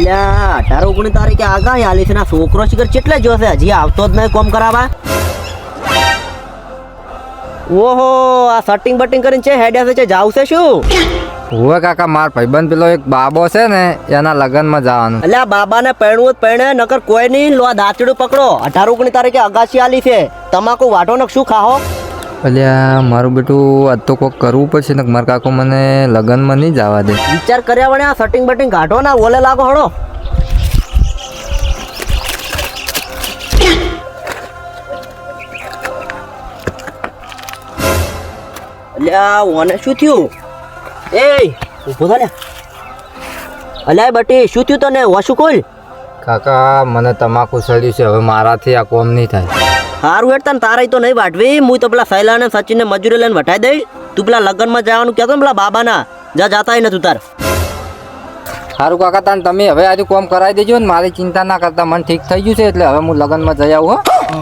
અલ્યા 18-19 તારીખે આગાહી આલી છે. છોકરો શિખર કેટલે જોશે, હજી આવતો જ નહીં કોમ કરાવવા. ઓહો, આ સટિંગ બટિંગ કરીને છે હેડ્યા છે, જાવ છે શું? હોવે કાકા, માર ભાઈબંધ પેલો એક બાબો છે ને એના લગ્નમાં જવાનું. અલ્યા બાબાને પરણવું પરણે, નકર કોઈ નહીં. લો આ દાંતડું પકડો. 18-19 તારીખે અગાસી આલી છે. તમાકુ વાટો ને શું ખાહો? અલ્યા મારું બેટું આજ તો કોક કરવું પડશે ને, મારા કાકો મને લગ્નમાં નહીં જવા દે. વિચાર કર્યા વણે આ સટિંગ બટિંગ કાઢો ના, ઓલે લાગો હળો. અલ્યા ઓને શું થયું? એ ઉભો થા લ્યા. અલ્યા બટી શું થયું તને? વસુ કોલ કાકા મને તમાકુ સડ્યું છે, હવે મારાથી આ કોમ નહીં થાય. હારું હેડ, તને તારે તો નહીં વાટવી. હું તો પેલા સૈલા ને સચિન ને મજૂરી લઈને વટાઈ દઈશ. તું પેલા લગ્નમાં જવાનું કહેતો ને પેલા બાબાના, જા જાતા ય નથી તાર. સારું કાકા, તાન તમે હવે આજે કોમ કરાવી દેજો ને, મારી ચિંતા ના કરતા. મને ઠીક થઈ ગયું છે એટલે હવે હું લગ્નમાં જઈ આવું. હો